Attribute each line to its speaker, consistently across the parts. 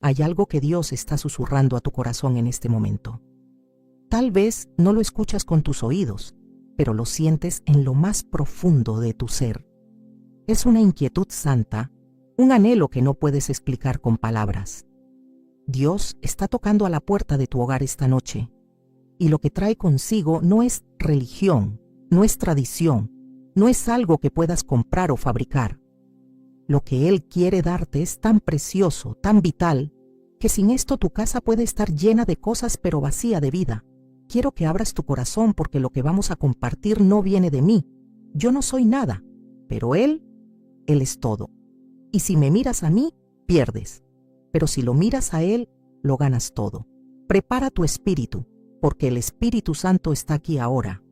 Speaker 1: Hay algo que Dios está susurrando a tu corazón en este momento. Tal vez no lo escuchas con tus oídos, pero lo sientes en lo más profundo de tu ser. Es una inquietud santa, un anhelo que no puedes explicar con palabras. Dios está tocando a la puerta de tu hogar esta noche, y lo que trae consigo no es religión, no es tradición, no es algo que puedas comprar o fabricar. Lo que Él quiere darte es tan precioso, tan vital, que sin esto tu casa puede estar llena de cosas pero vacía de vida. Quiero que abras tu corazón porque lo que vamos a compartir no viene de mí. Yo no soy nada, pero Él es todo. Y si me miras a mí, pierdes. Pero si lo miras a Él, lo ganas todo. Prepara tu espíritu, porque el Espíritu Santo está aquí ahora.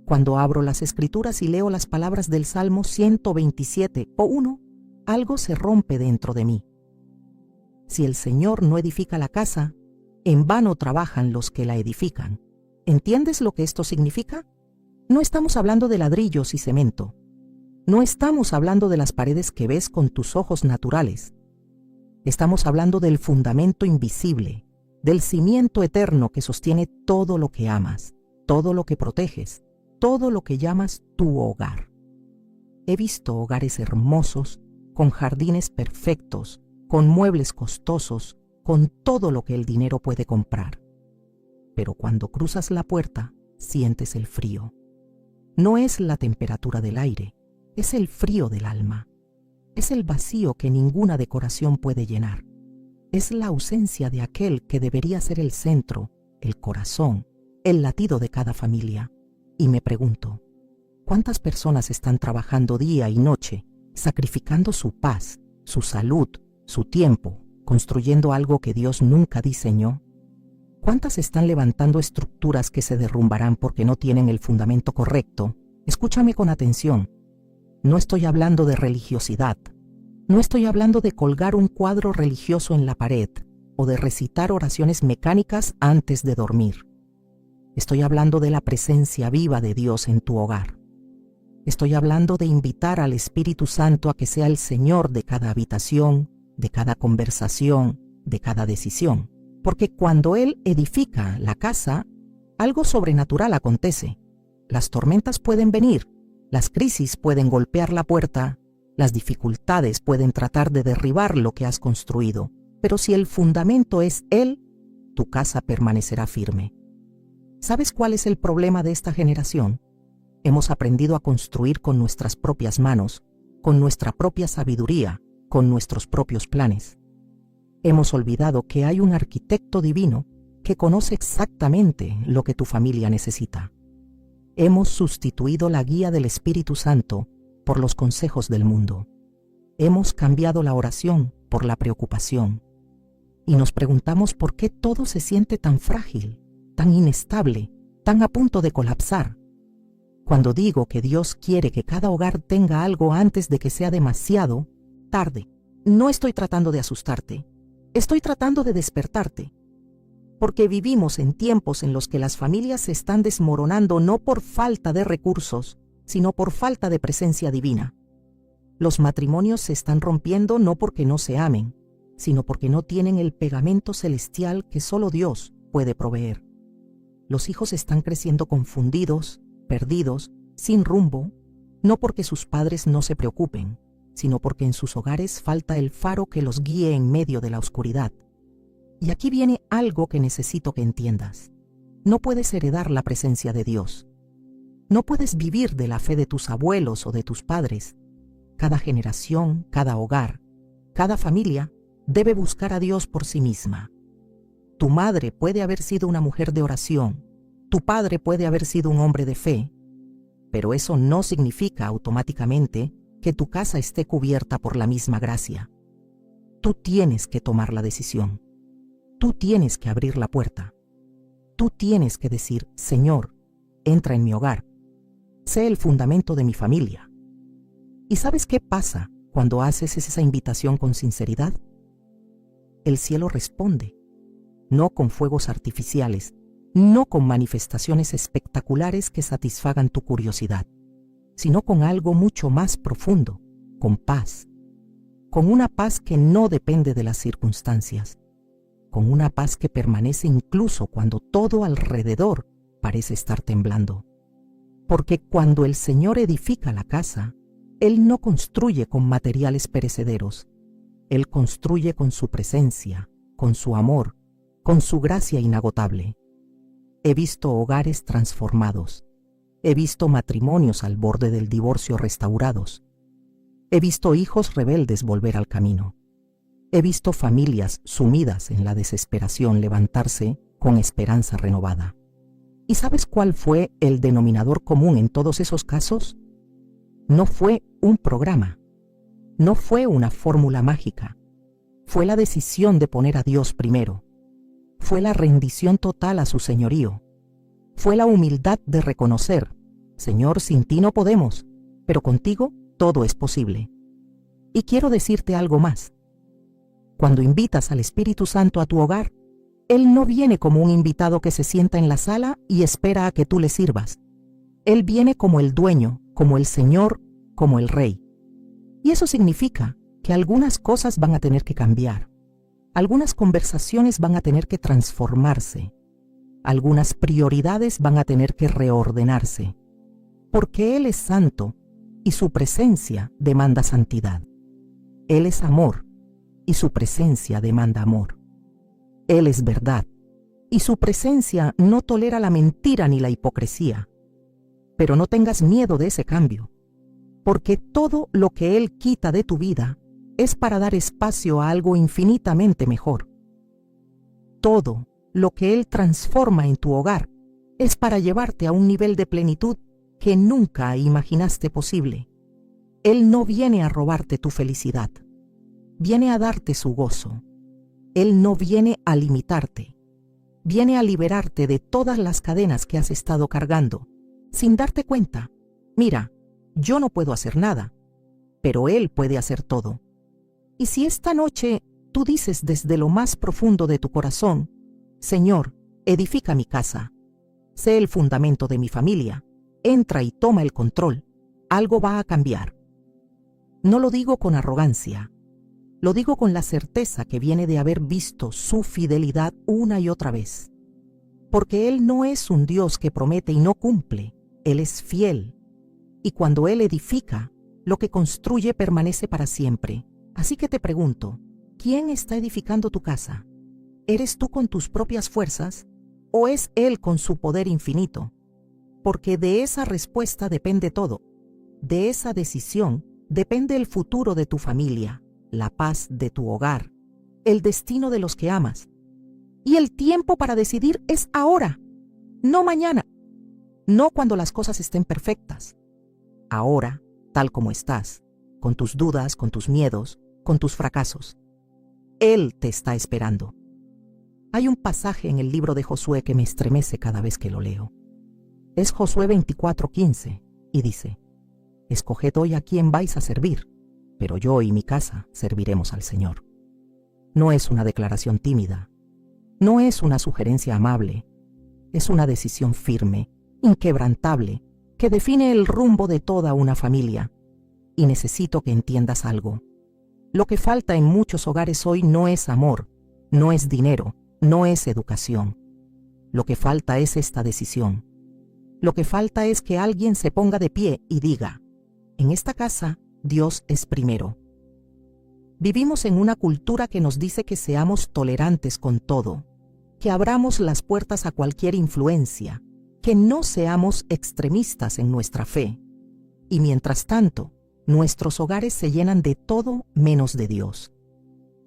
Speaker 1: Cuando abro las Escrituras y leo las palabras del Salmo 127:1, algo se rompe dentro de mí. Si el Señor no edifica la casa, en vano trabajan los que la edifican. ¿Entiendes lo que esto significa? No estamos hablando de ladrillos y cemento. No estamos hablando de las paredes que ves con tus ojos naturales. Estamos hablando del fundamento invisible, del cimiento eterno que sostiene todo lo que amas, todo lo que proteges, todo lo que llamas tu hogar. He visto hogares hermosos, con jardines perfectos, con muebles costosos, con todo lo que el dinero puede comprar. Pero cuando cruzas la puerta, sientes el frío. No es la temperatura del aire, es el frío del alma. Es el vacío que ninguna decoración puede llenar. Es la ausencia de aquel que debería ser el centro, el corazón, el latido de cada familia. Y me pregunto, ¿cuántas personas están trabajando día y noche, sacrificando su paz, su salud, su tiempo, construyendo algo que Dios nunca diseñó? ¿Cuántas están levantando estructuras que se derrumbarán porque no tienen el fundamento correcto? Escúchame con atención. No estoy hablando de religiosidad. No estoy hablando de colgar un cuadro religioso en la pared o de recitar oraciones mecánicas antes de dormir. Estoy hablando de la presencia viva de Dios en tu hogar. Estoy hablando de invitar al Espíritu Santo a que sea el Señor de cada habitación, de cada conversación, de cada decisión. Porque cuando Él edifica la casa, algo sobrenatural acontece. Las tormentas pueden venir, las crisis pueden golpear la puerta, las dificultades pueden tratar de derribar lo que has construido, pero si el fundamento es Él, tu casa permanecerá firme. ¿Sabes cuál es el problema de esta generación? Hemos aprendido a construir con nuestras propias manos, con nuestra propia sabiduría, con nuestros propios planes. Hemos olvidado que hay un arquitecto divino que conoce exactamente lo que tu familia necesita. Hemos sustituido la guía del Espíritu Santo por los consejos del mundo. Hemos cambiado la oración por la preocupación. Y nos preguntamos por qué todo se siente tan frágil, tan inestable, tan a punto de colapsar. Cuando digo que Dios quiere que cada hogar tenga algo antes de que sea demasiado tarde, no estoy tratando de asustarte. Estoy tratando de despertarte. Porque vivimos en tiempos en los que las familias se están desmoronando no por falta de recursos, sino por falta de presencia divina. Los matrimonios se están rompiendo no porque no se amen, sino porque no tienen el pegamento celestial que solo Dios puede proveer. Los hijos están creciendo confundidos, perdidos, sin rumbo, no porque sus padres no se preocupen, sino porque en sus hogares falta el faro que los guíe en medio de la oscuridad. Y aquí viene algo que necesito que entiendas. No puedes heredar la presencia de Dios. No puedes vivir de la fe de tus abuelos o de tus padres. Cada generación, cada hogar, cada familia debe buscar a Dios por sí misma. Tu madre puede haber sido una mujer de oración, tu padre puede haber sido un hombre de fe, pero eso no significa automáticamente que tu casa esté cubierta por la misma gracia. Tú tienes que tomar la decisión. Tú tienes que abrir la puerta. Tú tienes que decir, Señor, entra en mi hogar. Sé el fundamento de mi familia. ¿Y sabes qué pasa cuando haces esa invitación con sinceridad? El cielo responde, no con fuegos artificiales, no con manifestaciones espectaculares que satisfagan tu curiosidad, sino con algo mucho más profundo, con paz. con una paz que no depende de las circunstancias, con una paz que permanece incluso cuando todo alrededor parece estar temblando. Porque cuando el Señor edifica la casa, Él no construye con materiales perecederos, Él construye con su presencia, con su amor, con su gracia inagotable. He visto hogares transformados, he visto matrimonios al borde del divorcio restaurados, he visto hijos rebeldes volver al camino, he visto familias sumidas en la desesperación levantarse con esperanza renovada. ¿Y sabes cuál fue el denominador común en todos esos casos? No fue un programa, no fue una fórmula mágica, fue la decisión de poner a Dios primero, fue la rendición total a su señorío, fue la humildad de reconocer, Señor, sin ti no podemos, pero contigo todo es posible. Y quiero decirte algo más. Cuando invitas al Espíritu Santo a tu hogar, Él no viene como un invitado que se sienta en la sala y espera a que tú le sirvas. Él viene como el dueño, como el Señor, como el Rey. Y eso significa que algunas cosas van a tener que cambiar. Algunas conversaciones van a tener que transformarse. Algunas prioridades van a tener que reordenarse. Porque Él es santo y su presencia demanda santidad. Él es amor y su presencia demanda amor. Él es verdad y su presencia no tolera la mentira ni la hipocresía. Pero no tengas miedo de ese cambio, porque todo lo que Él quita de tu vida es para dar espacio a algo infinitamente mejor. Todo lo que Él transforma en tu hogar es para llevarte a un nivel de plenitud que nunca imaginaste posible. Él no viene a robarte tu felicidad, viene a darte su gozo. Él no viene a limitarte, viene a liberarte de todas las cadenas que has estado cargando, sin darte cuenta. Mira, yo no puedo hacer nada, pero Él puede hacer todo. Y si esta noche tú dices desde lo más profundo de tu corazón, Señor, edifica mi casa, sé el fundamento de mi familia, entra y toma el control, algo va a cambiar. No lo digo con arrogancia, lo digo con la certeza que viene de haber visto su fidelidad una y otra vez. Porque Él no es un Dios que promete y no cumple, Él es fiel. Y cuando Él edifica, lo que construye permanece para siempre. Así que te pregunto, ¿quién está edificando tu casa? ¿Eres tú con tus propias fuerzas o es Él con su poder infinito? Porque de esa respuesta depende todo. De esa decisión depende el futuro de tu familia, la paz de tu hogar, el destino de los que amas. Y el tiempo para decidir es ahora, no mañana, no cuando las cosas estén perfectas. Ahora, tal como estás, con tus dudas, con tus miedos, con tus fracasos. Él te está esperando. Hay un pasaje en el libro de Josué que me estremece cada vez que lo leo. Es Josué 24:15 y dice: Escoged hoy a quién vais a servir, pero yo y mi casa serviremos al Señor. No es una declaración tímida, no es una sugerencia amable, es una decisión firme, inquebrantable, que define el rumbo de toda una familia. Y necesito que entiendas algo. Lo que falta en muchos hogares hoy no es amor, no es dinero, no es educación. Lo que falta es esta decisión. Lo que falta es que alguien se ponga de pie y diga: en esta casa, Dios es primero. Vivimos en una cultura que nos dice que seamos tolerantes con todo, que abramos las puertas a cualquier influencia, que no seamos extremistas en nuestra fe. Y mientras tanto, nuestros hogares se llenan de todo menos de Dios.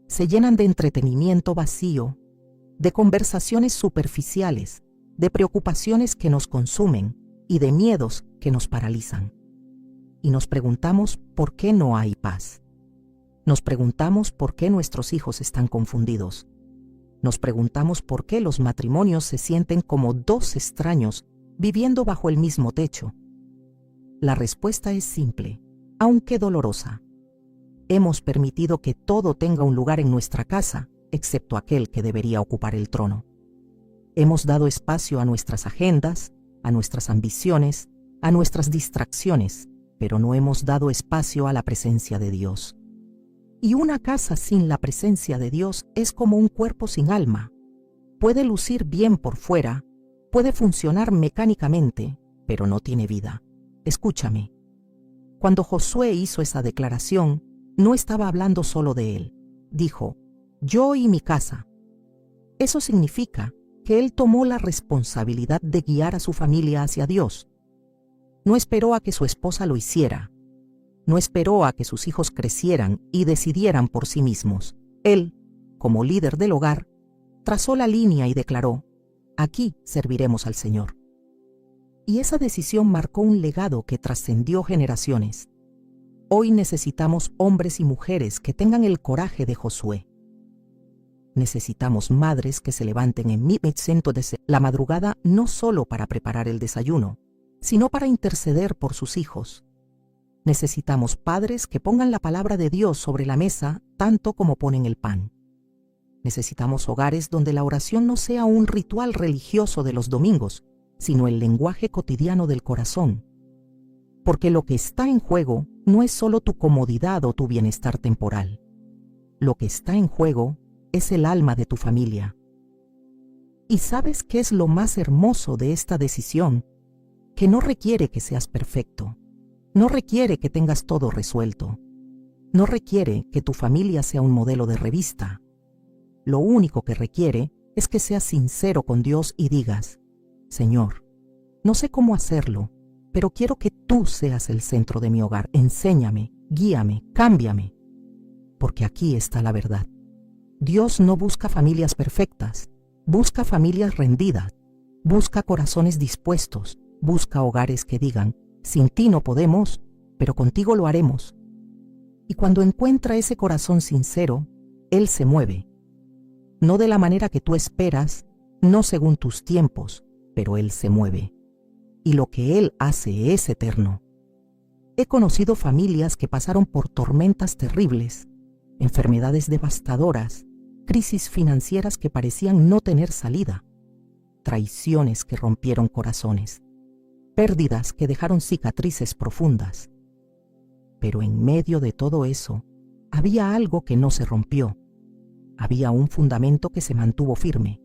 Speaker 1: Se llenan de entretenimiento vacío, de conversaciones superficiales, de preocupaciones que nos consumen y de miedos que nos paralizan. Y nos preguntamos por qué no hay paz. Nos preguntamos por qué nuestros hijos están confundidos. Nos preguntamos por qué los matrimonios se sienten como dos extraños viviendo bajo el mismo techo. La respuesta es simple, aunque dolorosa. Hemos permitido que todo tenga un lugar en nuestra casa, excepto aquel que debería ocupar el trono. Hemos dado espacio a nuestras agendas, a nuestras ambiciones, a nuestras distracciones, pero no hemos dado espacio a la presencia de Dios. Y una casa sin la presencia de Dios es como un cuerpo sin alma. Puede lucir bien por fuera, puede funcionar mecánicamente, pero no tiene vida. Escúchame. Cuando Josué hizo esa declaración, no estaba hablando solo de él. Dijo, yo y mi casa. Eso significa que él tomó la responsabilidad de guiar a su familia hacia Dios. No esperó a que su esposa lo hiciera. No esperó a que sus hijos crecieran y decidieran por sí mismos. Él, como líder del hogar, trazó la línea y declaró, aquí serviremos al Señor. Y esa decisión marcó un legado que trascendió generaciones. Hoy necesitamos hombres y mujeres que tengan el coraje de Josué. Necesitamos madres que se levanten en la madrugada no solo para preparar el desayuno, sino para interceder por sus hijos. Necesitamos padres que pongan la palabra de Dios sobre la mesa tanto como ponen el pan. Necesitamos hogares donde la oración no sea un ritual religioso de los domingos, sino el lenguaje cotidiano del corazón. Porque lo que está en juego no es solo tu comodidad o tu bienestar temporal. Lo que está en juego es el alma de tu familia. ¿Y sabes qué es lo más hermoso de esta decisión? Que no requiere que seas perfecto. No requiere que tengas todo resuelto. No requiere que tu familia sea un modelo de revista. Lo único que requiere es que seas sincero con Dios y digas, Señor, no sé cómo hacerlo, pero quiero que tú seas el centro de mi hogar. Enséñame, guíame, cámbiame. Porque aquí está la verdad. Dios no busca familias perfectas, busca familias rendidas, busca corazones dispuestos, busca hogares que digan, sin ti no podemos, pero contigo lo haremos. Y cuando encuentra ese corazón sincero, Él se mueve. No de la manera que tú esperas, no según tus tiempos, pero Él se mueve. Y lo que Él hace es eterno. He conocido familias que pasaron por tormentas terribles, enfermedades devastadoras, crisis financieras que parecían no tener salida, traiciones que rompieron corazones, pérdidas que dejaron cicatrices profundas. Pero en medio de todo eso, había algo que no se rompió. Había un fundamento que se mantuvo firme.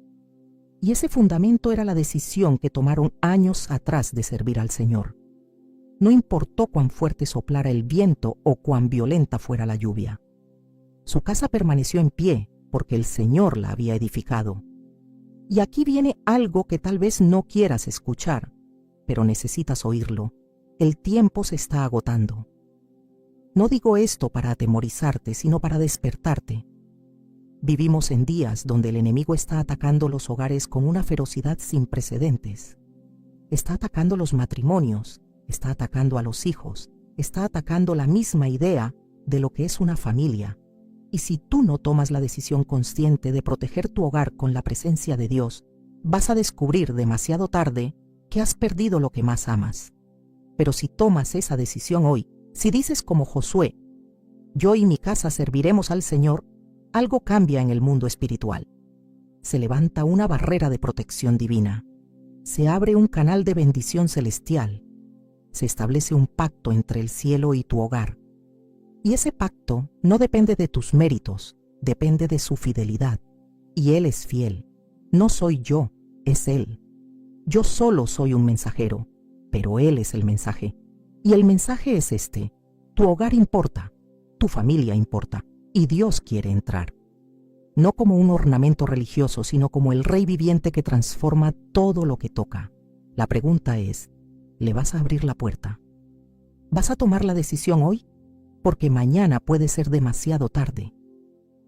Speaker 1: Y ese fundamento era la decisión que tomaron años atrás de servir al Señor. No importó cuán fuerte soplara el viento o cuán violenta fuera la lluvia. Su casa permaneció en pie porque el Señor la había edificado. Y aquí viene algo que tal vez no quieras escuchar, pero necesitas oírlo. El tiempo se está agotando. No digo esto para atemorizarte, sino para despertarte. Vivimos en días donde el enemigo está atacando los hogares con una ferocidad sin precedentes. Está atacando los matrimonios, está atacando a los hijos, está atacando la misma idea de lo que es una familia. Y si tú no tomas la decisión consciente de proteger tu hogar con la presencia de Dios, vas a descubrir demasiado tarde que has perdido lo que más amas. Pero si tomas esa decisión hoy, si dices como Josué, yo y mi casa serviremos al Señor, algo cambia en el mundo espiritual. Se levanta una barrera de protección divina. Se abre un canal de bendición celestial. Se establece un pacto entre el cielo y tu hogar. Y ese pacto no depende de tus méritos, depende de su fidelidad. Y Él es fiel. No soy yo, es Él. Yo solo soy un mensajero, pero Él es el mensaje. Y el mensaje es este: tu hogar importa, tu familia importa, y Dios quiere entrar. No como un ornamento religioso, sino como el Rey viviente que transforma todo lo que toca. La pregunta es, ¿le vas a abrir la puerta? ¿Vas a tomar la decisión hoy? Porque mañana puede ser demasiado tarde.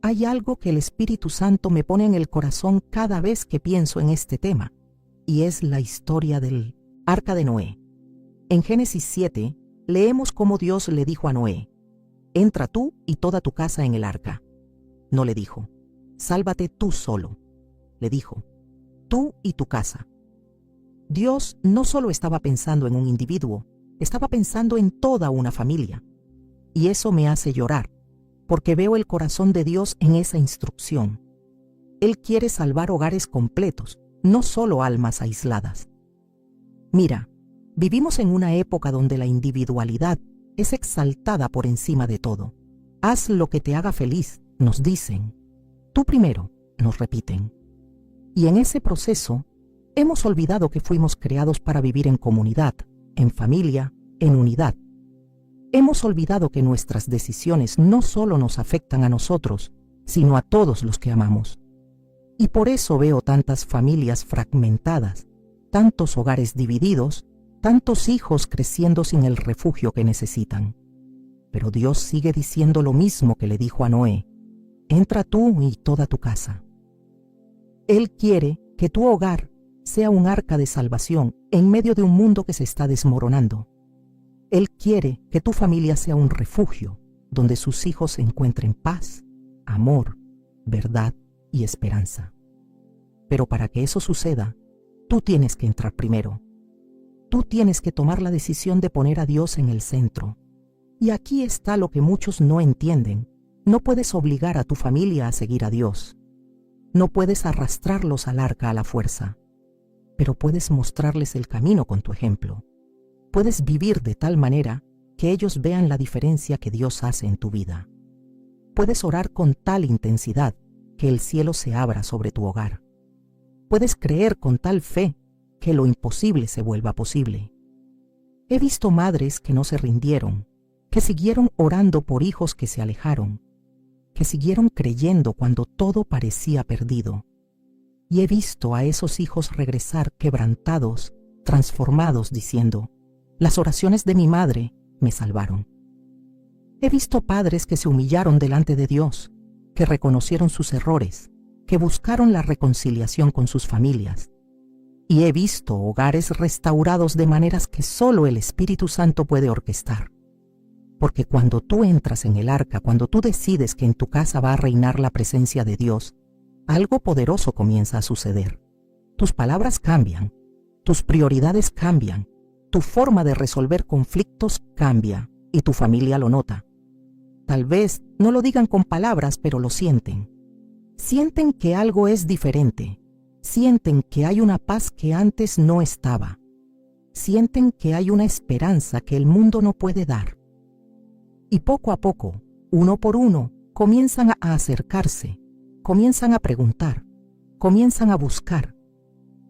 Speaker 1: Hay algo que el Espíritu Santo me pone en el corazón cada vez que pienso en este tema, y es la historia del Arca de Noé. En Génesis 7, leemos cómo Dios le dijo a Noé, entra tú y toda tu casa en el arca. No le dijo, sálvate tú solo. Le dijo, tú y tu casa. Dios no solo estaba pensando en un individuo, estaba pensando en toda una familia. Y eso me hace llorar, porque veo el corazón de Dios en esa instrucción. Él quiere salvar hogares completos, no solo almas aisladas. Mira, vivimos en una época donde la individualidad es exaltada por encima de todo. Haz lo que te haga feliz, nos dicen. Tú primero, nos repiten. Y en ese proceso, hemos olvidado que fuimos creados para vivir en comunidad, en familia, en unidad. Hemos olvidado que nuestras decisiones no solo nos afectan a nosotros, sino a todos los que amamos. Y por eso veo tantas familias fragmentadas, tantos hogares divididos, tantos hijos creciendo sin el refugio que necesitan. Pero Dios sigue diciendo lo mismo que le dijo a Noé: entra tú y toda tu casa. Él quiere que tu hogar sea un arca de salvación en medio de un mundo que se está desmoronando. Él quiere que tu familia sea un refugio donde sus hijos encuentren paz, amor, verdad y esperanza. Pero para que eso suceda, tú tienes que entrar primero. Tú tienes que tomar la decisión de poner a Dios en el centro. Y aquí está lo que muchos no entienden. No puedes obligar a tu familia a seguir a Dios. No puedes arrastrarlos al arca a la fuerza. Pero puedes mostrarles el camino con tu ejemplo. Puedes vivir de tal manera que ellos vean la diferencia que Dios hace en tu vida. Puedes orar con tal intensidad que el cielo se abra sobre tu hogar. Puedes creer con tal fe que lo imposible se vuelva posible. He visto madres que no se rindieron, que siguieron orando por hijos que se alejaron, que siguieron creyendo cuando todo parecía perdido. Y he visto a esos hijos regresar quebrantados, transformados, diciendo: las oraciones de mi madre me salvaron. He visto padres que se humillaron delante de Dios, que reconocieron sus errores, que buscaron la reconciliación con sus familias. Y he visto hogares restaurados de maneras que solo el Espíritu Santo puede orquestar. Porque cuando tú entras en el arca, cuando tú decides que en tu casa va a reinar la presencia de Dios, algo poderoso comienza a suceder. Tus palabras cambian, tus prioridades cambian, tu forma de resolver conflictos cambia y tu familia lo nota. Tal vez no lo digan con palabras, pero lo sienten. Sienten que algo es diferente. Sienten que hay una paz que antes no estaba. Sienten que hay una esperanza que el mundo no puede dar. Y poco a poco, uno por uno, comienzan a acercarse, comienzan a preguntar, comienzan a buscar,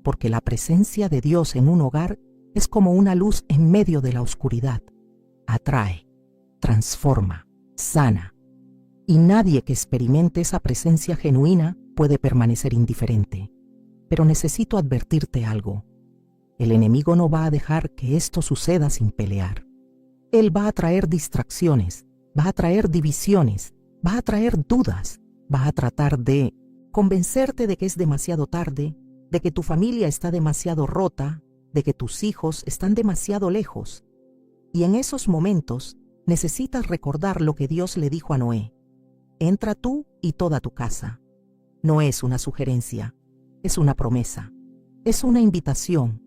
Speaker 1: porque la presencia de Dios en un hogar es como una luz en medio de la oscuridad. Atrae, transforma, sana. Y nadie que experimente esa presencia genuina puede permanecer indiferente. Pero necesito advertirte algo. El enemigo no va a dejar que esto suceda sin pelear. Él va a traer distracciones, va a traer divisiones, va a traer dudas, va a tratar de convencerte de que es demasiado tarde, de que tu familia está demasiado rota, de que tus hijos están demasiado lejos. Y en esos momentos necesitas recordar lo que Dios le dijo a Noé: entra tú y toda tu casa. No es una sugerencia, es una promesa, es una invitación,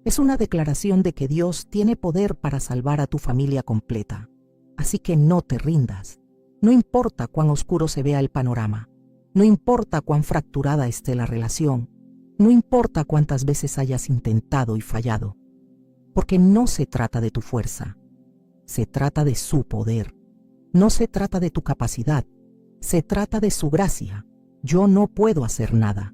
Speaker 1: es una declaración de que Dios tiene poder para salvar a tu familia completa. Así que no te rindas. No importa cuán oscuro se vea el panorama, no importa cuán fracturada esté la relación, no importa cuántas veces hayas intentado y fallado, porque no se trata de tu fuerza, se trata de su poder, no se trata de tu capacidad, se trata de su gracia. Yo no puedo hacer nada,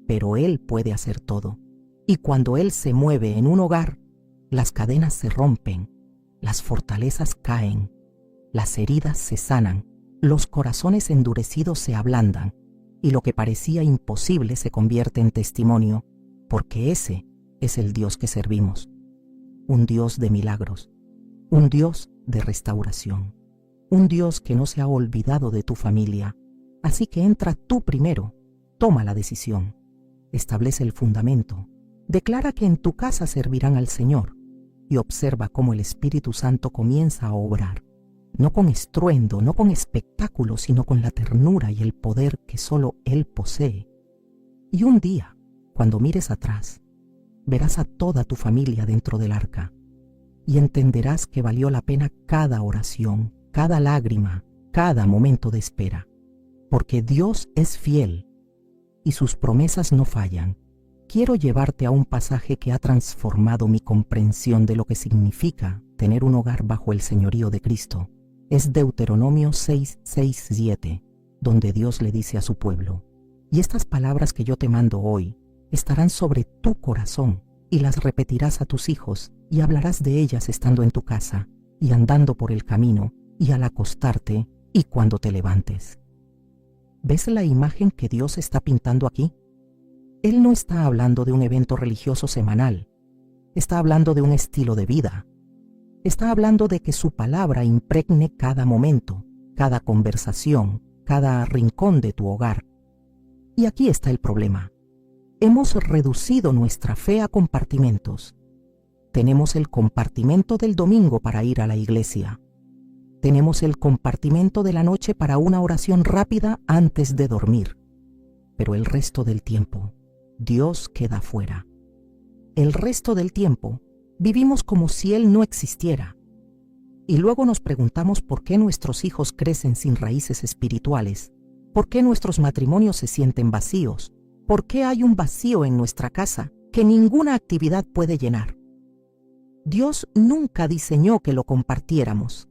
Speaker 1: pero Él puede hacer todo. Y cuando Él se mueve en un hogar, las cadenas se rompen, las fortalezas caen, las heridas se sanan, los corazones endurecidos se ablandan, y lo que parecía imposible se convierte en testimonio, porque ese es el Dios que servimos. Un Dios de milagros, un Dios de restauración, un Dios que no se ha olvidado de tu familia. Así que entra tú primero, toma la decisión, establece el fundamento, declara que en tu casa servirán al Señor y observa cómo el Espíritu Santo comienza a obrar, no con estruendo, no con espectáculo, sino con la ternura y el poder que solo Él posee. Y un día, cuando mires atrás, verás a toda tu familia dentro del arca y entenderás que valió la pena cada oración, cada lágrima, cada momento de espera. Porque Dios es fiel y sus promesas no fallan. Quiero llevarte a un pasaje que ha transformado mi comprensión de lo que significa tener un hogar bajo el señorío de Cristo. Es Deuteronomio 6:6-7, donde Dios le dice a su pueblo: y estas palabras que yo te mando hoy estarán sobre tu corazón, y las repetirás a tus hijos, y hablarás de ellas estando en tu casa, y andando por el camino, y al acostarte, y cuando te levantes. ¿Ves la imagen que Dios está pintando aquí? Él no está hablando de un evento religioso semanal, está hablando de un estilo de vida. Está hablando de que su palabra impregne cada momento, cada conversación, cada rincón de tu hogar. Y aquí está el problema. Hemos reducido nuestra fe a compartimentos. Tenemos el compartimento del domingo para ir a la iglesia. Tenemos el compartimento de la noche para una oración rápida antes de dormir. Pero el resto del tiempo, Dios queda fuera. El resto del tiempo, vivimos como si Él no existiera. Y luego nos preguntamos por qué nuestros hijos crecen sin raíces espirituales, por qué nuestros matrimonios se sienten vacíos, por qué hay un vacío en nuestra casa que ninguna actividad puede llenar. Dios nunca diseñó que lo compartiéramos.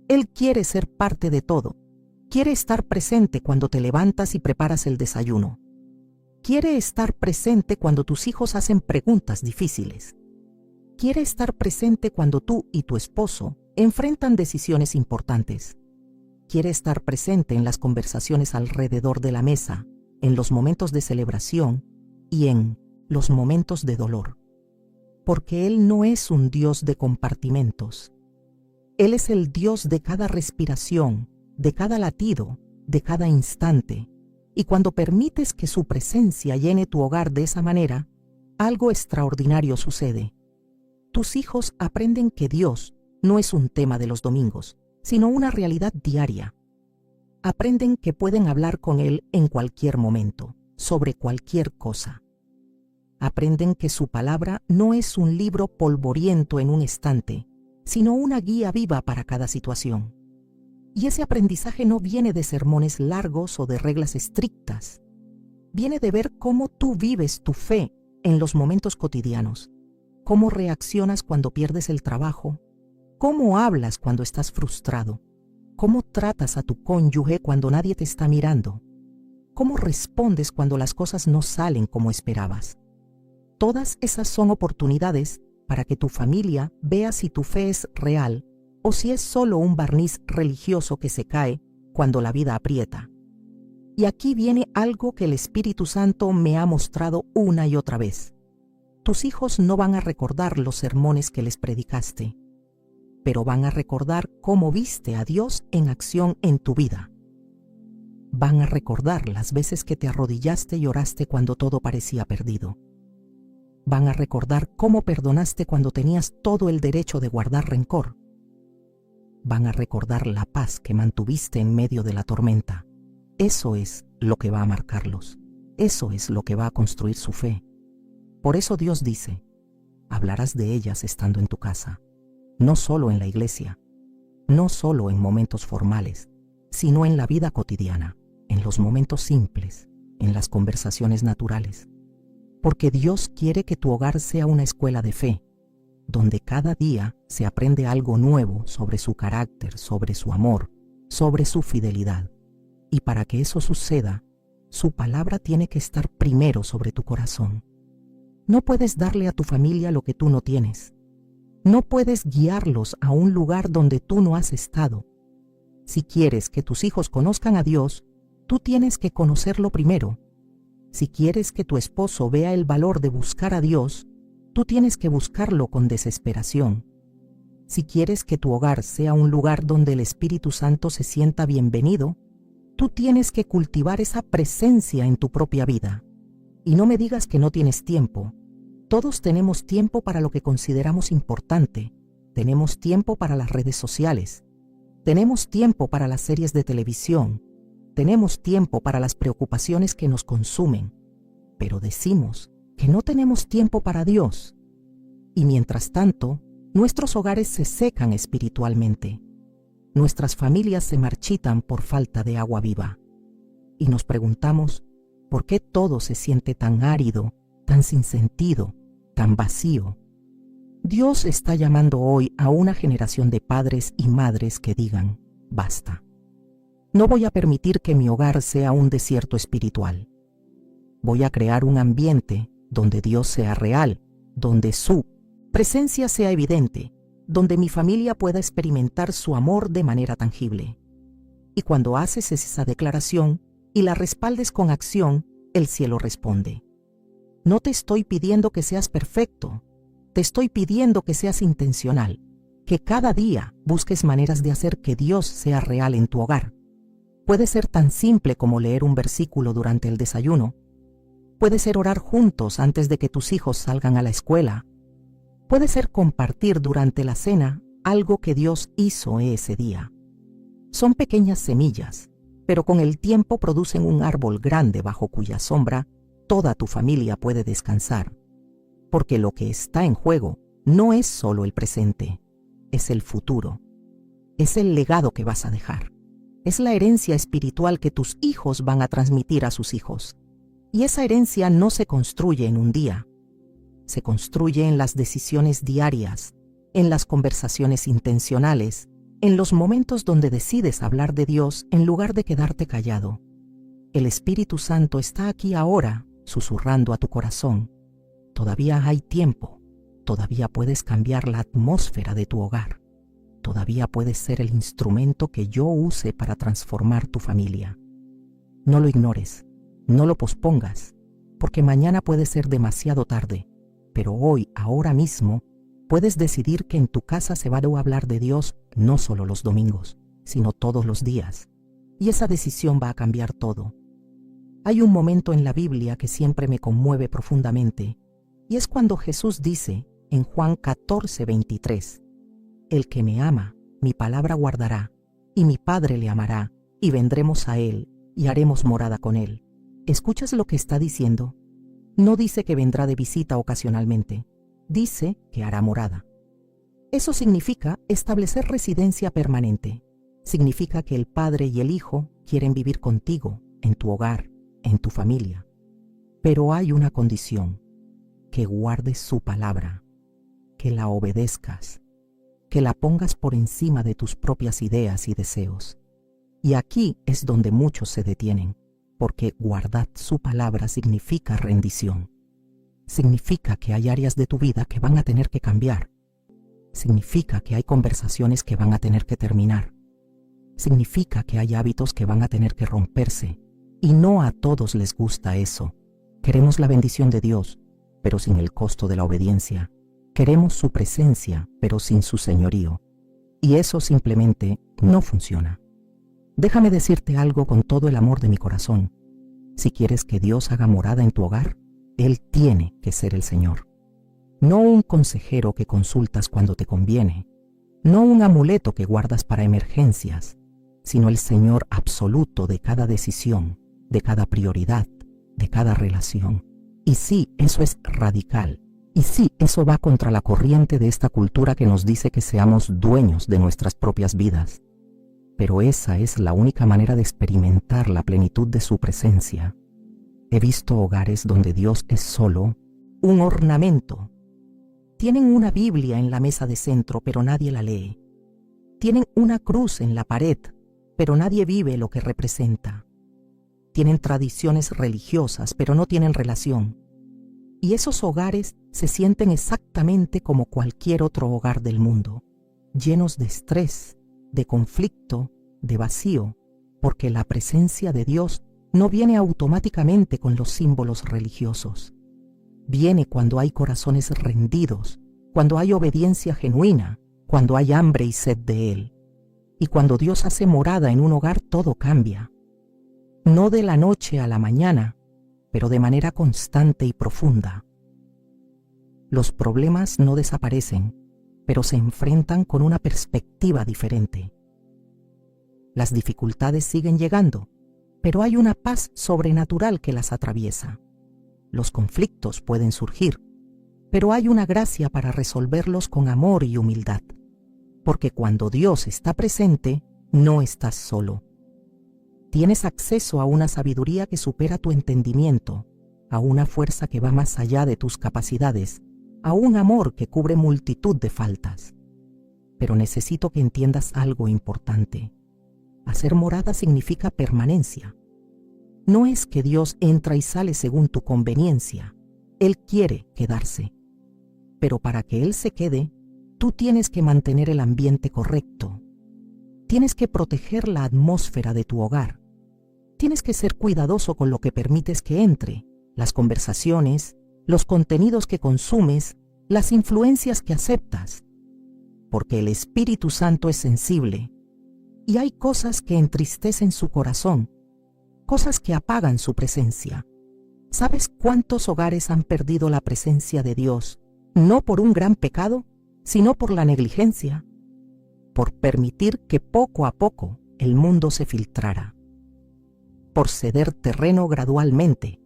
Speaker 1: Él quiere ser parte de todo. Quiere estar presente cuando te levantas y preparas el desayuno. Quiere estar presente cuando tus hijos hacen preguntas difíciles. Quiere estar presente cuando tú y tu esposo enfrentan decisiones importantes. Quiere estar presente en las conversaciones alrededor de la mesa, en los momentos de celebración y en los momentos de dolor. Porque Él no es un Dios de compartimentos. Él es el Dios de cada respiración, de cada latido, de cada instante. Y cuando permites que su presencia llene tu hogar de esa manera, algo extraordinario sucede. Tus hijos aprenden que Dios no es un tema de los domingos, sino una realidad diaria. Aprenden que pueden hablar con Él en cualquier momento, sobre cualquier cosa. Aprenden que su palabra no es un libro polvoriento en un estante, sino una guía viva para cada situación. Y ese aprendizaje no viene de sermones largos o de reglas estrictas. Viene de ver cómo tú vives tu fe en los momentos cotidianos, cómo reaccionas cuando pierdes el trabajo, cómo hablas cuando estás frustrado, cómo tratas a tu cónyuge cuando nadie te está mirando, cómo respondes cuando las cosas no salen como esperabas. Todas esas son oportunidades para que tu familia vea si tu fe es real o si es solo un barniz religioso que se cae cuando la vida aprieta. Y aquí viene algo que el Espíritu Santo me ha mostrado una y otra vez. Tus hijos no van a recordar los sermones que les predicaste, pero van a recordar cómo viste a Dios en acción en tu vida. Van a recordar las veces que te arrodillaste y oraste cuando todo parecía perdido. Van a recordar cómo perdonaste cuando tenías todo el derecho de guardar rencor. Van a recordar la paz que mantuviste en medio de la tormenta. Eso es lo que va a marcarlos. Eso es lo que va a construir su fe. Por eso Dios dice, hablarás de ellas estando en tu casa, no solo en la iglesia, no solo en momentos formales, sino en la vida cotidiana, en los momentos simples, en las conversaciones naturales. Porque Dios quiere que tu hogar sea una escuela de fe, donde cada día se aprende algo nuevo sobre su carácter, sobre su amor, sobre su fidelidad. Y para que eso suceda, su palabra tiene que estar primero sobre tu corazón. No puedes darle a tu familia lo que tú no tienes. No puedes guiarlos a un lugar donde tú no has estado. Si quieres que tus hijos conozcan a Dios, tú tienes que conocerlo primero. Si quieres que tu esposo vea el valor de buscar a Dios, tú tienes que buscarlo con desesperación. Si quieres que tu hogar sea un lugar donde el Espíritu Santo se sienta bienvenido, tú tienes que cultivar esa presencia en tu propia vida. Y no me digas que no tienes tiempo. Todos tenemos tiempo para lo que consideramos importante. Tenemos tiempo para las redes sociales. Tenemos tiempo para las series de televisión. Tenemos tiempo para las preocupaciones que nos consumen. Pero decimos que no tenemos tiempo para Dios. Y mientras tanto, nuestros hogares se secan espiritualmente. Nuestras familias se marchitan por falta de agua viva. Y nos preguntamos, ¿por qué todo se siente tan árido, tan sin sentido, tan vacío? Dios está llamando hoy a una generación de padres y madres que digan, basta. No voy a permitir que mi hogar sea un desierto espiritual. Voy a crear un ambiente donde Dios sea real, donde su presencia sea evidente, donde mi familia pueda experimentar su amor de manera tangible. Y cuando haces esa declaración y la respaldes con acción, el cielo responde. No te estoy pidiendo que seas perfecto, te estoy pidiendo que seas intencional, que cada día busques maneras de hacer que Dios sea real en tu hogar. Puede ser tan simple como leer un versículo durante el desayuno. Puede ser orar juntos antes de que tus hijos salgan a la escuela. Puede ser compartir durante la cena algo que Dios hizo ese día. Son pequeñas semillas, pero con el tiempo producen un árbol grande bajo cuya sombra toda tu familia puede descansar. Porque lo que está en juego no es solo el presente, es el futuro. Es el legado que vas a dejar. Es la herencia espiritual que tus hijos van a transmitir a sus hijos. Y esa herencia no se construye en un día. Se construye en las decisiones diarias, en las conversaciones intencionales, en los momentos donde decides hablar de Dios en lugar de quedarte callado. El Espíritu Santo está aquí ahora, susurrando a tu corazón. Todavía hay tiempo. Todavía puedes cambiar la atmósfera de tu hogar. Todavía puedes ser el instrumento que yo use para transformar tu familia. No lo ignores, no lo pospongas, porque mañana puede ser demasiado tarde, pero hoy, ahora mismo, puedes decidir que en tu casa se va a hablar de Dios no solo los domingos, sino todos los días, y esa decisión va a cambiar todo. Hay un momento en la Biblia que siempre me conmueve profundamente, y es cuando Jesús dice en Juan 14:23, el que me ama, mi palabra guardará, y mi Padre le amará, y vendremos a él, y haremos morada con él. ¿Escuchas lo que está diciendo? No dice que vendrá de visita ocasionalmente, dice que hará morada. Eso significa establecer residencia permanente. Significa que el Padre y el Hijo quieren vivir contigo, en tu hogar, en tu familia. Pero hay una condición, que guardes su palabra, que la obedezcas, que la pongas por encima de tus propias ideas y deseos. Y aquí es donde muchos se detienen, porque guardar su palabra significa rendición. Significa que hay áreas de tu vida que van a tener que cambiar. Significa que hay conversaciones que van a tener que terminar. Significa que hay hábitos que van a tener que romperse. Y no a todos les gusta eso. Queremos la bendición de Dios, pero sin el costo de la obediencia. Queremos su presencia, pero sin su señorío. Y eso simplemente no funciona. Déjame decirte algo con todo el amor de mi corazón. Si quieres que Dios haga morada en tu hogar, Él tiene que ser el Señor. No un consejero que consultas cuando te conviene, no un amuleto que guardas para emergencias, sino el Señor absoluto de cada decisión, de cada prioridad, de cada relación. Y sí, eso es radical. Y sí, eso va contra la corriente de esta cultura que nos dice que seamos dueños de nuestras propias vidas. Pero esa es la única manera de experimentar la plenitud de su presencia. He visto hogares donde Dios es solo un ornamento. Tienen una Biblia en la mesa de centro, pero nadie la lee. Tienen una cruz en la pared, pero nadie vive lo que representa. Tienen tradiciones religiosas, pero no tienen relación. Y esos hogares se sienten exactamente como cualquier otro hogar del mundo, llenos de estrés, de conflicto, de vacío, porque la presencia de Dios no viene automáticamente con los símbolos religiosos. Viene cuando hay corazones rendidos, cuando hay obediencia genuina, cuando hay hambre y sed de Él. Y cuando Dios hace morada en un hogar, todo cambia. No de la noche a la mañana, pero de manera constante y profunda. Los problemas no desaparecen, pero se enfrentan con una perspectiva diferente. Las dificultades siguen llegando, pero hay una paz sobrenatural que las atraviesa. Los conflictos pueden surgir, pero hay una gracia para resolverlos con amor y humildad. Porque cuando Dios está presente, no estás solo. Tienes acceso a una sabiduría que supera tu entendimiento, a una fuerza que va más allá de tus capacidades, a un amor que cubre multitud de faltas. Pero necesito que entiendas algo importante. Hacer morada significa permanencia. No es que Dios entra y sale según tu conveniencia. Él quiere quedarse. Pero para que Él se quede, tú tienes que mantener el ambiente correcto. Tienes que proteger la atmósfera de tu hogar. Tienes que ser cuidadoso con lo que permites que entre, las conversaciones, los contenidos que consumes, las influencias que aceptas. Porque el Espíritu Santo es sensible y hay cosas que entristecen su corazón, cosas que apagan su presencia. ¿Sabes cuántos hogares han perdido la presencia de Dios, no por un gran pecado, sino por la negligencia, por permitir que poco a poco el mundo se filtrara, por ceder terreno gradualmente,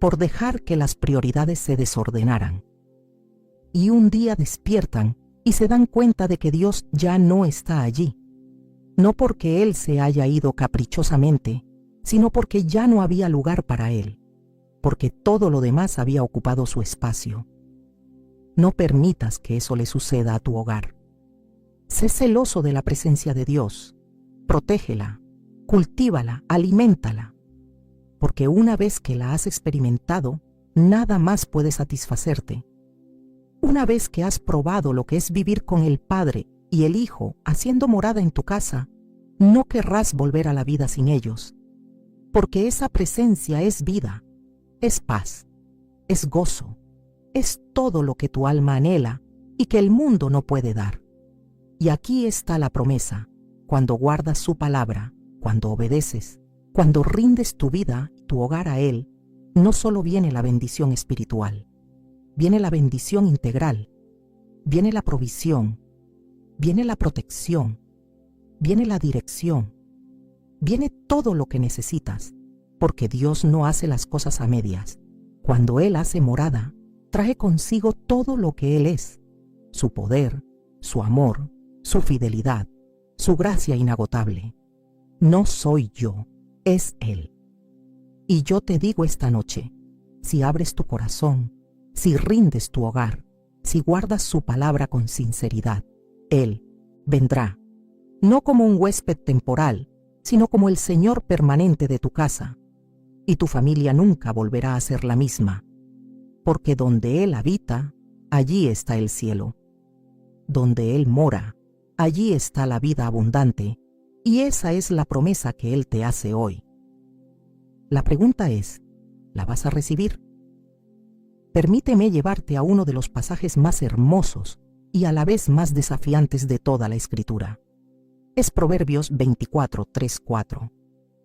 Speaker 1: por dejar que las prioridades se desordenaran? Y un día despiertan y se dan cuenta de que Dios ya no está allí, no porque Él se haya ido caprichosamente, sino porque ya no había lugar para Él, porque todo lo demás había ocupado su espacio. No permitas que eso le suceda a tu hogar. Sé celoso de la presencia de Dios. Protégela, cultívala, aliméntala, porque una vez que la has experimentado, nada más puede satisfacerte. Una vez que has probado lo que es vivir con el Padre y el Hijo haciendo morada en tu casa, no querrás volver a la vida sin ellos, porque esa presencia es vida, es paz, es gozo, es todo lo que tu alma anhela y que el mundo no puede dar. Y aquí está la promesa: cuando guardas su palabra, cuando obedeces, cuando rindes tu vida, tu hogar a Él, no solo viene la bendición espiritual, viene la bendición integral, viene la provisión, viene la protección, viene la dirección, viene todo lo que necesitas, porque Dios no hace las cosas a medias. Cuando Él hace morada, trae consigo todo lo que Él es: su poder, su amor, su fidelidad, su gracia inagotable. No soy yo, es Él. Y yo te digo esta noche, si abres tu corazón, si rindes tu hogar, si guardas su palabra con sinceridad, Él vendrá, no como un huésped temporal, sino como el Señor permanente de tu casa, y tu familia nunca volverá a ser la misma, porque donde Él habita, allí está el cielo. Donde Él mora, allí está la vida abundante, y esa es la promesa que Él te hace hoy. La pregunta es, ¿la vas a recibir? Permíteme llevarte a uno de los pasajes más hermosos y a la vez más desafiantes de toda la Escritura. Es Proverbios 24, 3, 4.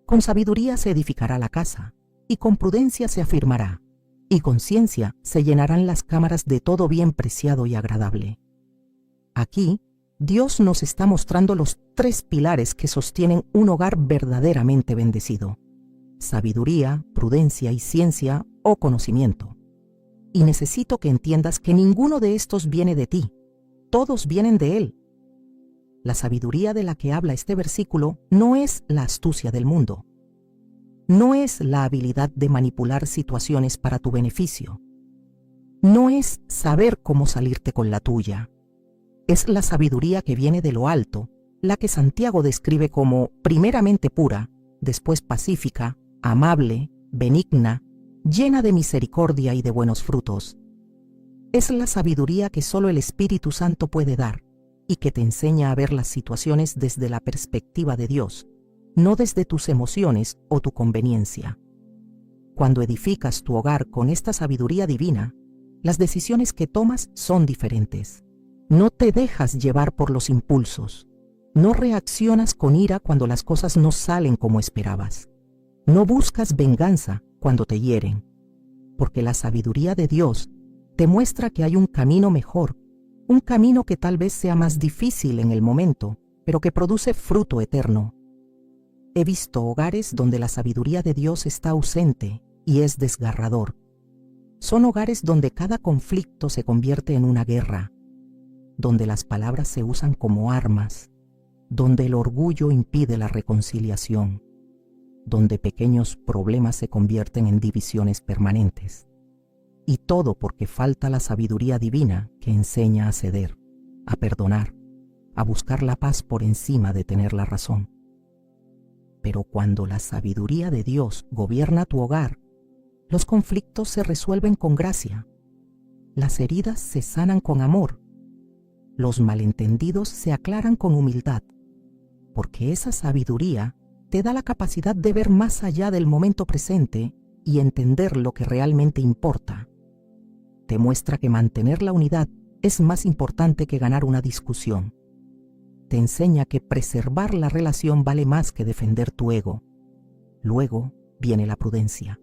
Speaker 1: Con sabiduría se edificará la casa, y con prudencia se afirmará, y con ciencia se llenarán las cámaras de todo bien preciado y agradable. Aquí, Dios nos está mostrando los 3 pilares que sostienen un hogar verdaderamente bendecido: sabiduría, prudencia y ciencia o conocimiento. Y necesito que entiendas que ninguno de estos viene de ti, todos vienen de Él. La sabiduría de la que habla este versículo no es la astucia del mundo, no es la habilidad de manipular situaciones para tu beneficio, no es saber cómo salirte con la tuya. Es la sabiduría que viene de lo alto, la que Santiago describe como primeramente pura, después pacífica, amable, benigna, llena de misericordia y de buenos frutos. Es la sabiduría que solo el Espíritu Santo puede dar y que te enseña a ver las situaciones desde la perspectiva de Dios, no desde tus emociones o tu conveniencia. Cuando edificas tu hogar con esta sabiduría divina, las decisiones que tomas son diferentes. No te dejas llevar por los impulsos. No reaccionas con ira cuando las cosas no salen como esperabas. No buscas venganza cuando te hieren, porque la sabiduría de Dios te muestra que hay un camino mejor, un camino que tal vez sea más difícil en el momento, pero que produce fruto eterno. He visto hogares donde la sabiduría de Dios está ausente y es desgarrador. Son hogares donde cada conflicto se convierte en una guerra, donde las palabras se usan como armas, donde el orgullo impide la reconciliación, donde pequeños problemas se convierten en divisiones permanentes. Y todo porque falta la sabiduría divina que enseña a ceder, a perdonar, a buscar la paz por encima de tener la razón. Pero cuando la sabiduría de Dios gobierna tu hogar, los conflictos se resuelven con gracia, las heridas se sanan con amor, los malentendidos se aclaran con humildad, porque esa sabiduría te da la capacidad de ver más allá del momento presente y entender lo que realmente importa. Te muestra que mantener la unidad es más importante que ganar una discusión. Te enseña que preservar la relación vale más que defender tu ego. Luego viene la prudencia.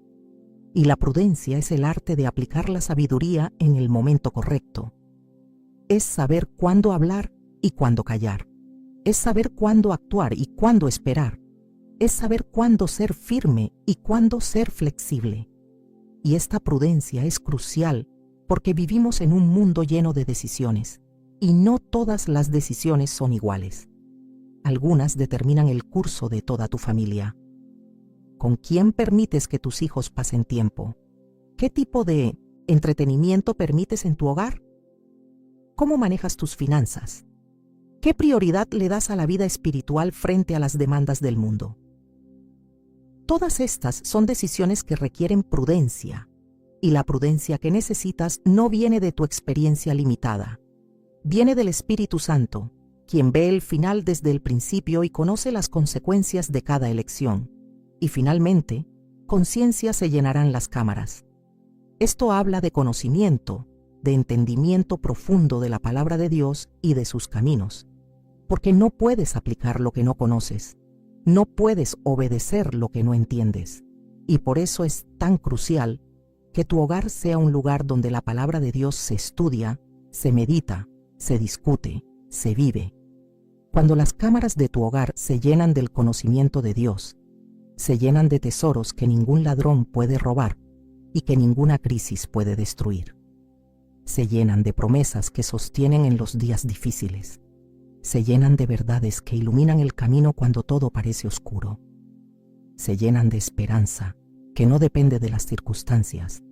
Speaker 1: Y la prudencia es el arte de aplicar la sabiduría en el momento correcto. Es saber cuándo hablar y cuándo callar. Es saber cuándo actuar y cuándo esperar. Es saber cuándo ser firme y cuándo ser flexible. Y esta prudencia es crucial porque vivimos en un mundo lleno de decisiones, y no todas las decisiones son iguales. Algunas determinan el curso de toda tu familia. ¿Con quién permites que tus hijos pasen tiempo? ¿Qué tipo de entretenimiento permites en tu hogar? ¿Cómo manejas tus finanzas? ¿Qué prioridad le das a la vida espiritual frente a las demandas del mundo? Todas estas son decisiones que requieren prudencia, y la prudencia que necesitas no viene de tu experiencia limitada. Viene del Espíritu Santo, quien ve el final desde el principio y conoce las consecuencias de cada elección. Y finalmente, con ciencia se llenarán las cámaras. Esto habla de conocimiento, de entendimiento profundo de la palabra de Dios y de sus caminos, porque no puedes aplicar lo que no conoces, no puedes obedecer lo que no entiendes, y por eso es tan crucial que tu hogar sea un lugar donde la palabra de Dios se estudia, se medita, se discute, se vive. Cuando las cámaras de tu hogar se llenan del conocimiento de Dios, se llenan de tesoros que ningún ladrón puede robar y que ninguna crisis puede destruir. Se llenan de promesas que sostienen en los días difíciles. Se llenan de verdades que iluminan el camino cuando todo parece oscuro. Se llenan de esperanza que no depende de las circunstancias,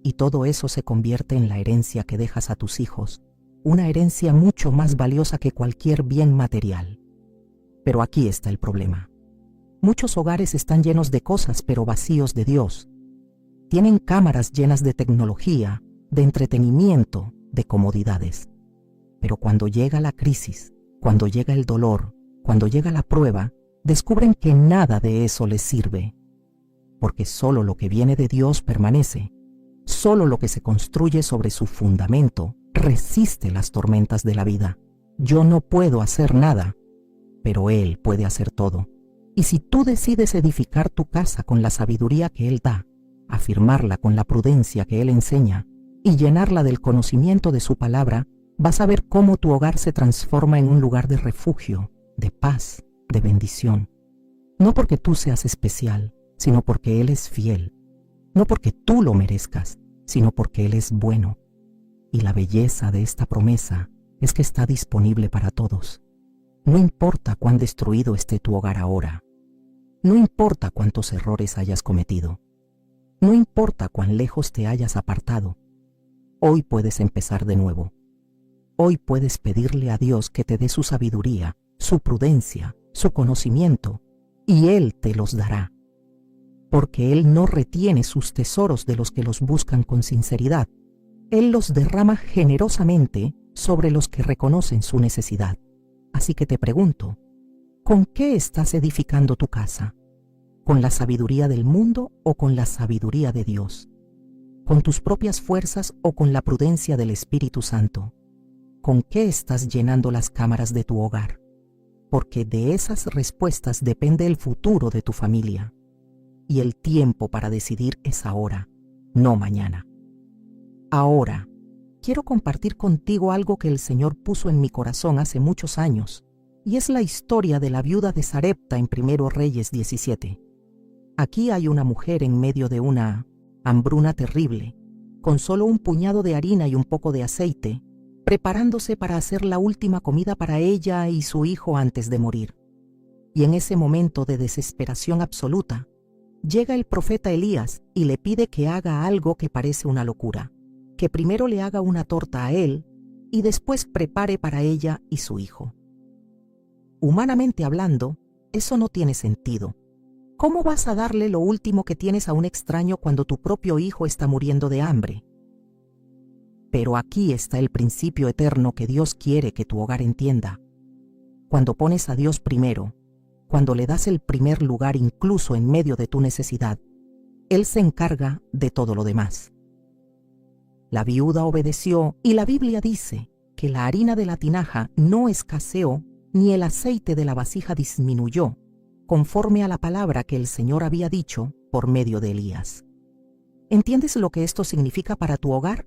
Speaker 1: y todo eso se convierte en la herencia que dejas a tus hijos, una herencia mucho más valiosa que cualquier bien material. Pero aquí está el problema. Muchos hogares están llenos de cosas pero vacíos de Dios. Tienen cámaras llenas de tecnología, de entretenimiento, de comodidades. Pero cuando llega la crisis, cuando llega el dolor, cuando llega la prueba, descubren que nada de eso les sirve. Porque solo lo que viene de Dios permanece. Solo lo que se construye sobre su fundamento resiste las tormentas de la vida. Yo no puedo hacer nada, pero Él puede hacer todo. Y si tú decides edificar tu casa con la sabiduría que Él da, afirmarla con la prudencia que Él enseña y llenarla del conocimiento de su palabra, vas a ver cómo tu hogar se transforma en un lugar de refugio, de paz, de bendición. No porque tú seas especial, sino porque Él es fiel. No porque tú lo merezcas, sino porque Él es bueno. Y la belleza de esta promesa es que está disponible para todos. No importa cuán destruido esté tu hogar ahora. No importa cuántos errores hayas cometido. No importa cuán lejos te hayas apartado. Hoy puedes empezar de nuevo. Hoy puedes pedirle a Dios que te dé su sabiduría, su prudencia, su conocimiento, y Él te los dará. Porque Él no retiene sus tesoros de los que los buscan con sinceridad. Él los derrama generosamente sobre los que reconocen su necesidad. Así que te pregunto, ¿con qué estás edificando tu casa? ¿Con la sabiduría del mundo o con la sabiduría de Dios? ¿Con tus propias fuerzas o con la prudencia del Espíritu Santo? ¿Con qué estás llenando las cámaras de tu hogar? Porque de esas respuestas depende el futuro de tu familia. Y el tiempo para decidir es ahora, no mañana. Ahora, quiero compartir contigo algo que el Señor puso en mi corazón hace muchos años, y es la historia de la viuda de Sarepta en 1 Reyes 17. Aquí hay una mujer en medio de una hambruna terrible, con solo un puñado de harina y un poco de aceite, preparándose para hacer la última comida para ella y su hijo antes de morir. Y en ese momento de desesperación absoluta, llega el profeta Elías y le pide que haga algo que parece una locura, que primero le haga una torta a él y después prepare para ella y su hijo. Humanamente hablando, eso no tiene sentido. ¿Cómo vas a darle lo último que tienes a un extraño cuando tu propio hijo está muriendo de hambre? Pero aquí está el principio eterno que Dios quiere que tu hogar entienda. Cuando pones a Dios primero, cuando le das el primer lugar incluso en medio de tu necesidad, Él se encarga de todo lo demás. La viuda obedeció y la Biblia dice que la harina de la tinaja no escaseó ni el aceite de la vasija disminuyó, conforme a la palabra que el Señor había dicho por medio de Elías. ¿Entiendes lo que esto significa para tu hogar?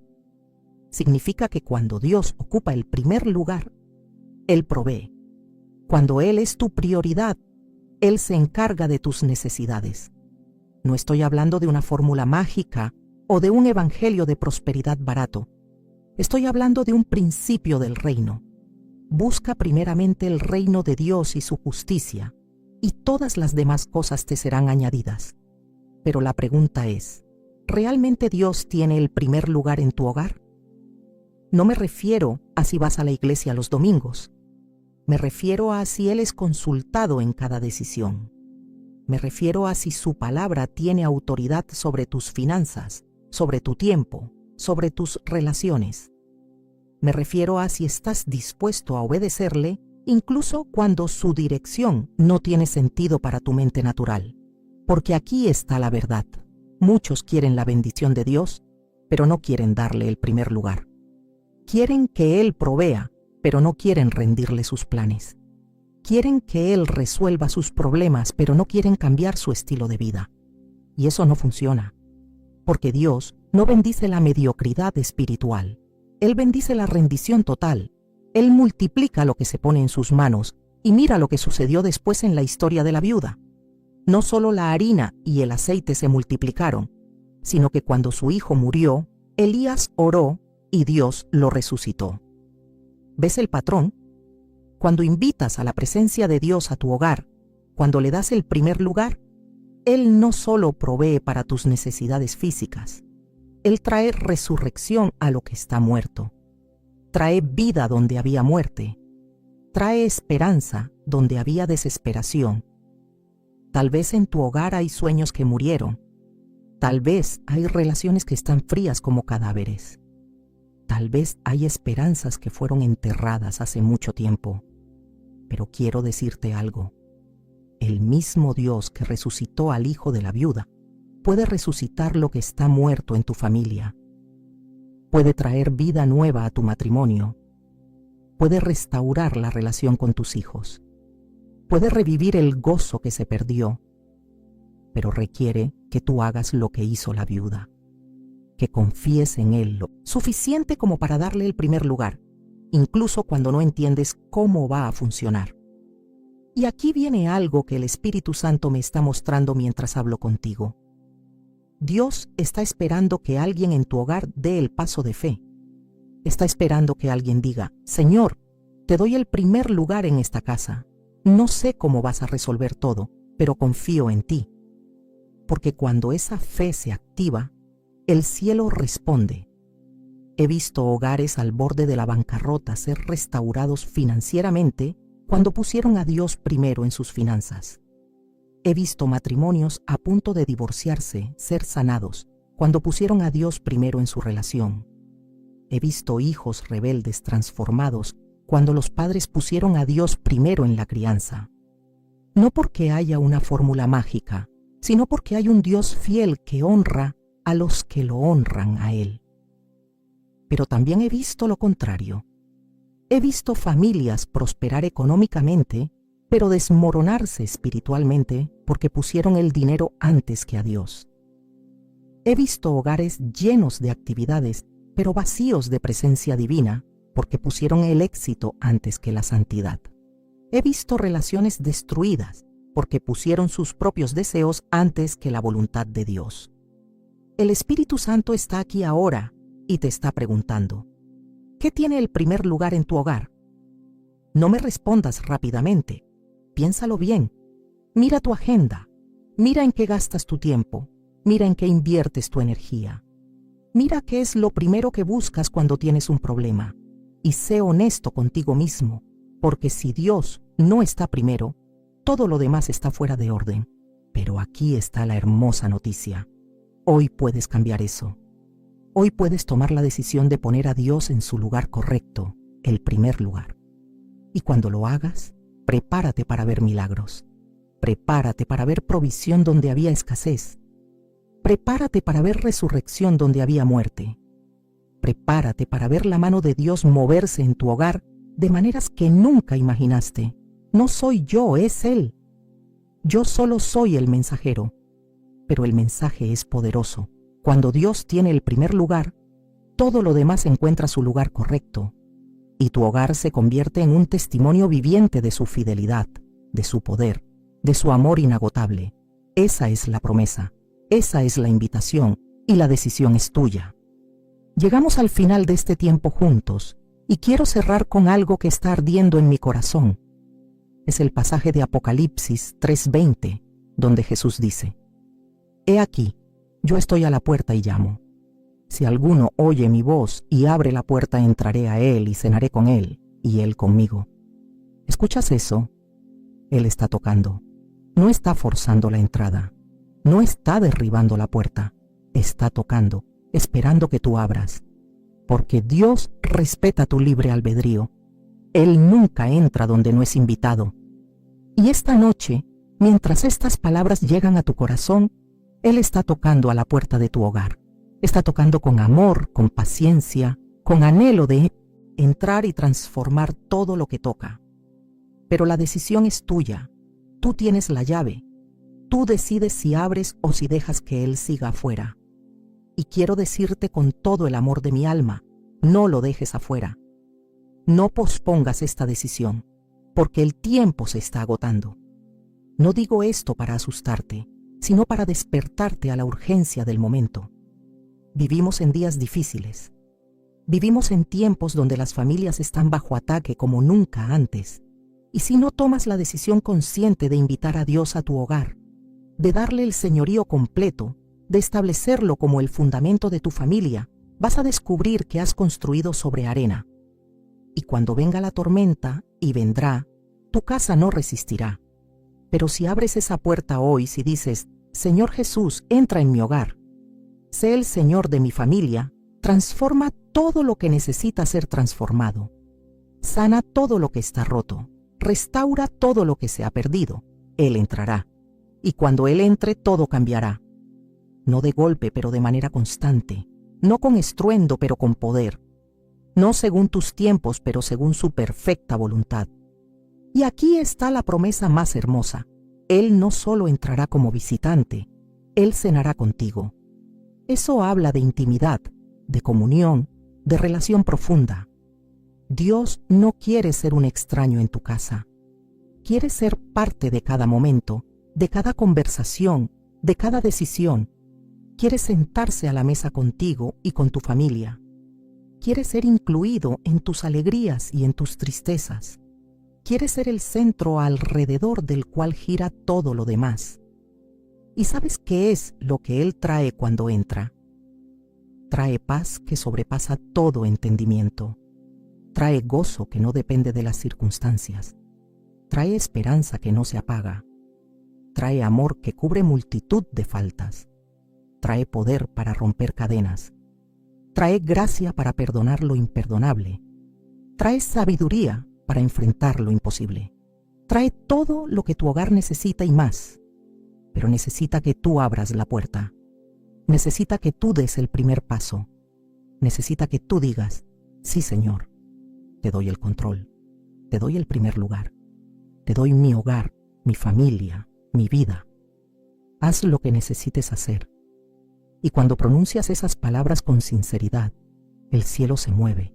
Speaker 1: Significa que cuando Dios ocupa el primer lugar, Él provee. Cuando Él es tu prioridad, Él se encarga de tus necesidades. No estoy hablando de una fórmula mágica o de un evangelio de prosperidad barato. Estoy hablando de un principio del reino. Busca primeramente el reino de Dios y su justicia, y todas las demás cosas te serán añadidas. Pero la pregunta es, ¿realmente Dios tiene el primer lugar en tu hogar? No me refiero a si vas a la iglesia los domingos. Me refiero a si Él es consultado en cada decisión. Me refiero a si su palabra tiene autoridad sobre tus finanzas, sobre tu tiempo, sobre tus relaciones. Me refiero a si estás dispuesto a obedecerle, incluso cuando su dirección no tiene sentido para tu mente natural. Porque aquí está la verdad. Muchos quieren la bendición de Dios, pero no quieren darle el primer lugar. Quieren que Él provea, pero no quieren rendirle sus planes. Quieren que Él resuelva sus problemas, pero no quieren cambiar su estilo de vida. Y eso no funciona. Porque Dios no bendice la mediocridad espiritual. Él bendice la rendición total. Él multiplica lo que se pone en sus manos, y mira lo que sucedió después en la historia de la viuda. No solo la harina y el aceite se multiplicaron, sino que cuando su hijo murió, Elías oró y Dios lo resucitó. ¿Ves el patrón? Cuando invitas a la presencia de Dios a tu hogar, cuando le das el primer lugar, Él no solo provee para tus necesidades físicas, Él trae resurrección a lo que está muerto, trae vida donde había muerte, trae esperanza donde había desesperación. Tal vez en tu hogar hay sueños que murieron, tal vez hay relaciones que están frías como cadáveres. Tal vez hay esperanzas que fueron enterradas hace mucho tiempo. Pero quiero decirte algo. El mismo Dios que resucitó al hijo de la viuda puede resucitar lo que está muerto en tu familia. Puede traer vida nueva a tu matrimonio. Puede restaurar la relación con tus hijos. Puede revivir el gozo que se perdió. Pero requiere que tú hagas lo que hizo la viuda. Que confíes en Él lo suficiente como para darle el primer lugar, incluso cuando no entiendes cómo va a funcionar. Y aquí viene algo que el Espíritu Santo me está mostrando mientras hablo contigo. Dios está esperando que alguien en tu hogar dé el paso de fe. Está esperando que alguien diga, Señor, te doy el primer lugar en esta casa. No sé cómo vas a resolver todo, pero confío en ti. Porque cuando esa fe se activa, el cielo responde. He visto hogares al borde de la bancarrota ser restaurados financieramente cuando pusieron a Dios primero en sus finanzas. He visto matrimonios a punto de divorciarse ser sanados cuando pusieron a Dios primero en su relación. He visto hijos rebeldes transformados cuando los padres pusieron a Dios primero en la crianza. No porque haya una fórmula mágica, sino porque hay un Dios fiel que honra a los que lo honran a Él. Pero también he visto lo contrario. He visto familias prosperar económicamente, pero desmoronarse espiritualmente porque pusieron el dinero antes que a Dios. He visto hogares llenos de actividades, pero vacíos de presencia divina porque pusieron el éxito antes que la santidad. He visto relaciones destruidas porque pusieron sus propios deseos antes que la voluntad de Dios. El Espíritu Santo está aquí ahora y te está preguntando, ¿qué tiene el primer lugar en tu hogar? No me respondas rápidamente. Piénsalo bien. Mira tu agenda. Mira en qué gastas tu tiempo. Mira en qué inviertes tu energía. Mira qué es lo primero que buscas cuando tienes un problema. Y sé honesto contigo mismo, porque si Dios no está primero, todo lo demás está fuera de orden. Pero aquí está la hermosa noticia. Hoy puedes cambiar eso. Hoy puedes tomar la decisión de poner a Dios en su lugar correcto, el primer lugar. Y cuando lo hagas, prepárate para ver milagros. Prepárate para ver provisión donde había escasez. Prepárate para ver resurrección donde había muerte. Prepárate para ver la mano de Dios moverse en tu hogar de maneras que nunca imaginaste. No soy yo, es Él. Yo solo soy el mensajero. Pero el mensaje es poderoso. Cuando Dios tiene el primer lugar, todo lo demás encuentra su lugar correcto. Y tu hogar se convierte en un testimonio viviente de su fidelidad, de su poder, de su amor inagotable. Esa es la promesa, esa es la invitación, y la decisión es tuya. Llegamos al final de este tiempo juntos, y quiero cerrar con algo que está ardiendo en mi corazón. Es el pasaje de Apocalipsis 3:20, donde Jesús dice: He aquí, yo estoy a la puerta y llamo. Si alguno oye mi voz y abre la puerta, entraré a él y cenaré con él, y él conmigo. ¿Escuchas eso? Él está tocando. No está forzando la entrada. No está derribando la puerta. Está tocando, esperando que tú abras. Porque Dios respeta tu libre albedrío. Él nunca entra donde no es invitado. Y esta noche, mientras estas palabras llegan a tu corazón, Él está tocando a la puerta de tu hogar. Está tocando con amor, con paciencia, con anhelo de entrar y transformar todo lo que toca. Pero la decisión es tuya. Tú tienes la llave. Tú decides si abres o si dejas que Él siga afuera. Y quiero decirte con todo el amor de mi alma, no lo dejes afuera. No pospongas esta decisión, porque el tiempo se está agotando. No digo esto para asustarte, sino para despertarte a la urgencia del momento. Vivimos en días difíciles. Vivimos en tiempos donde las familias están bajo ataque como nunca antes. Y si no tomas la decisión consciente de invitar a Dios a tu hogar, de darle el señorío completo, de establecerlo como el fundamento de tu familia, vas a descubrir que has construido sobre arena. Y cuando venga la tormenta, y vendrá, tu casa no resistirá. Pero si abres esa puerta hoy, si dices: Señor Jesús, entra en mi hogar, sé el Señor de mi familia, transforma todo lo que necesita ser transformado, sana todo lo que está roto, restaura todo lo que se ha perdido, Él entrará. Y cuando Él entre, todo cambiará. No de golpe, pero de manera constante, no con estruendo, pero con poder, no según tus tiempos, pero según su perfecta voluntad. Y aquí está la promesa más hermosa. Él no solo entrará como visitante, Él cenará contigo. Eso habla de intimidad, de comunión, de relación profunda. Dios no quiere ser un extraño en tu casa. Quiere ser parte de cada momento, de cada conversación, de cada decisión. Quiere sentarse a la mesa contigo y con tu familia. Quiere ser incluido en tus alegrías y en tus tristezas. Quiere ser el centro alrededor del cual gira todo lo demás. ¿Y sabes qué es lo que Él trae cuando entra? Trae paz que sobrepasa todo entendimiento. Trae gozo que no depende de las circunstancias. Trae esperanza que no se apaga. Trae amor que cubre multitud de faltas. Trae poder para romper cadenas. Trae gracia para perdonar lo imperdonable. Trae sabiduría para enfrentar lo imposible. Trae todo lo que tu hogar necesita y más. Pero necesita que tú abras la puerta. Necesita que tú des el primer paso. Necesita que tú digas: sí, Señor, te doy el control. Te doy el primer lugar. Te doy mi hogar, mi familia, mi vida. Haz lo que necesites hacer. Y cuando pronuncias esas palabras con sinceridad, el cielo se mueve,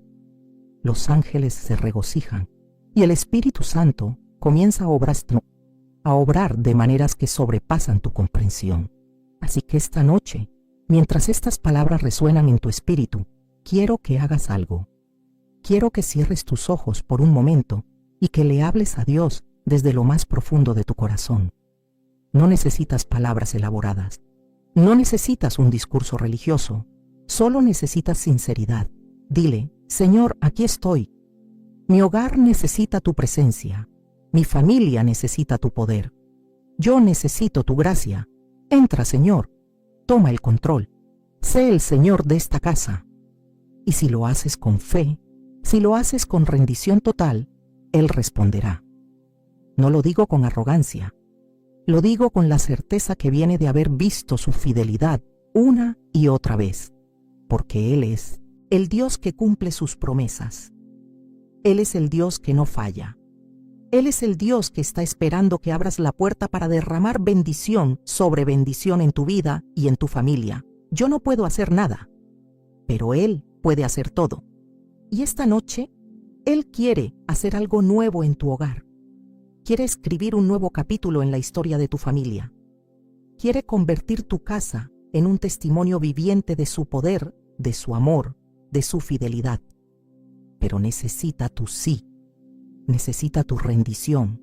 Speaker 1: los ángeles se regocijan y el Espíritu Santo comienza a obrar de maneras que sobrepasan tu comprensión. Así que esta noche, mientras estas palabras resuenan en tu espíritu, quiero que hagas algo. Quiero que cierres tus ojos por un momento y que le hables a Dios desde lo más profundo de tu corazón. No necesitas palabras elaboradas. No necesitas un discurso religioso, solo necesitas sinceridad. Dile: Señor, aquí estoy. Mi hogar necesita tu presencia. Mi familia necesita tu poder. Yo necesito tu gracia. Entra, Señor. Toma el control. Sé el Señor de esta casa. Y si lo haces con fe, si lo haces con rendición total, Él responderá. No lo digo con arrogancia. Lo digo con la certeza que viene de haber visto su fidelidad una y otra vez, porque Él es el Dios que cumple sus promesas. Él es el Dios que no falla. Él es el Dios que está esperando que abras la puerta para derramar bendición sobre bendición en tu vida y en tu familia. Yo no puedo hacer nada, pero Él puede hacer todo. Y esta noche, Él quiere hacer algo nuevo en tu hogar. Quiere escribir un nuevo capítulo en la historia de tu familia. Quiere convertir tu casa en un testimonio viviente de su poder, de su amor, de su fidelidad. Pero necesita tu sí, necesita tu rendición,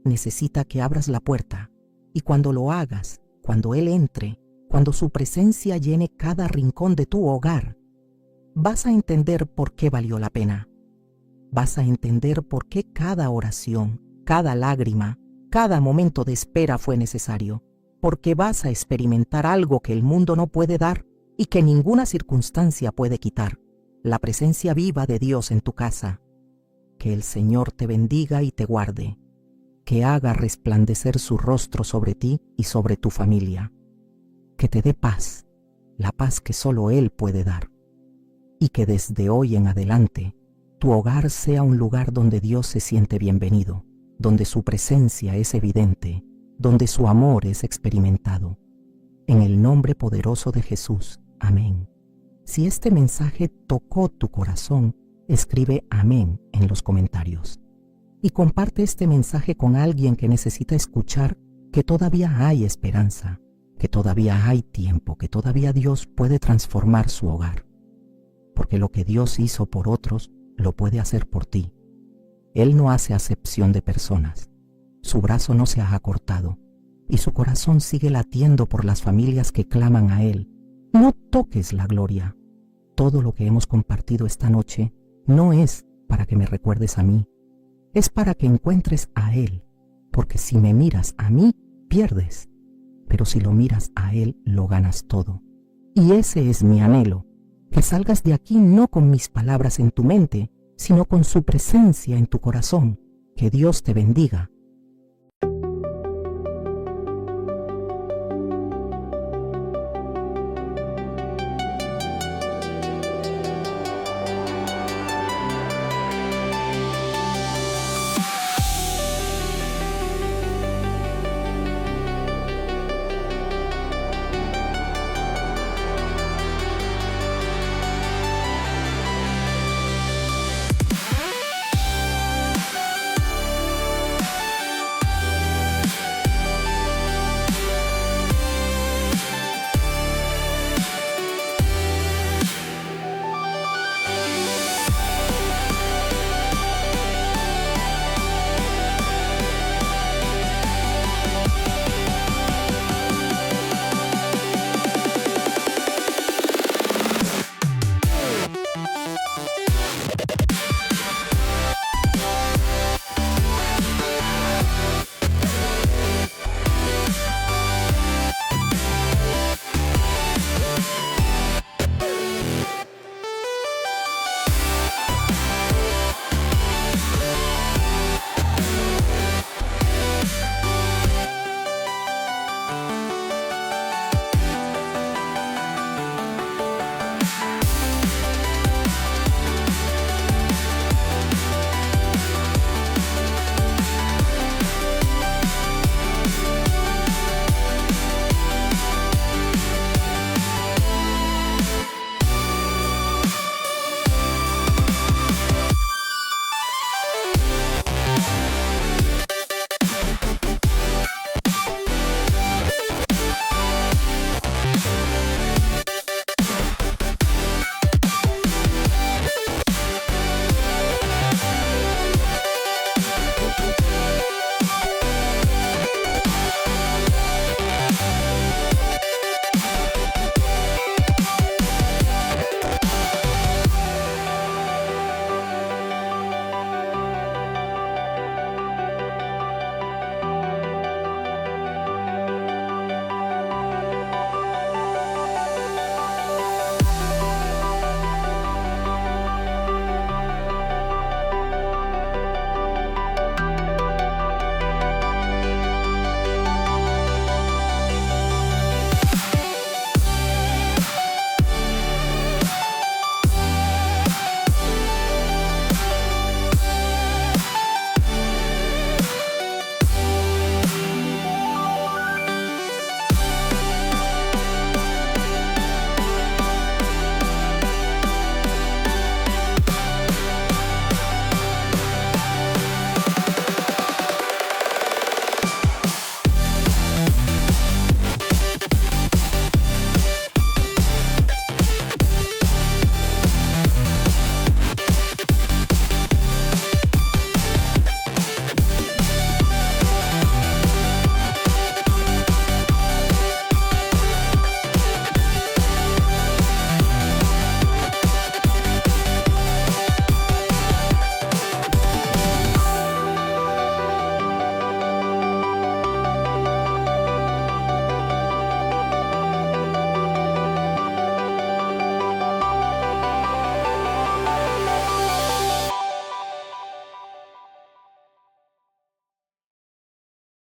Speaker 1: necesita que abras la puerta y cuando lo hagas, cuando Él entre, cuando su presencia llene cada rincón de tu hogar, vas a entender por qué valió la pena. Vas a entender por qué cada oración, cada lágrima, cada momento de espera fue necesario, porque vas a experimentar algo que el mundo no puede dar y que ninguna circunstancia puede quitar, la presencia viva de Dios en tu casa. Que el Señor te bendiga y te guarde, que haga resplandecer su rostro sobre ti y sobre tu familia, que te dé paz, la paz que solo Él puede dar, y que desde hoy en adelante tu hogar sea un lugar donde Dios se siente bienvenido, donde su presencia es evidente, donde su amor es experimentado. En el nombre poderoso de Jesús. Amén. Si este mensaje tocó tu corazón, escribe amén en los comentarios. Y comparte este mensaje con alguien que necesita escuchar que todavía hay esperanza, que todavía hay tiempo, que todavía Dios puede transformar su hogar. Porque lo que Dios hizo por otros, lo puede hacer por ti. Él no hace acepción de personas. Su brazo no se ha acortado y su corazón sigue latiendo por las familias que claman a Él. No toques la gloria. Todo lo que hemos compartido esta noche no es para que me recuerdes a mí. Es para que encuentres a Él. Porque si me miras a mí, pierdes. Pero si lo miras a Él, lo ganas todo. Y ese es mi anhelo. Que salgas de aquí no con mis palabras en tu mente, sino con su presencia en tu corazón. Que Dios te bendiga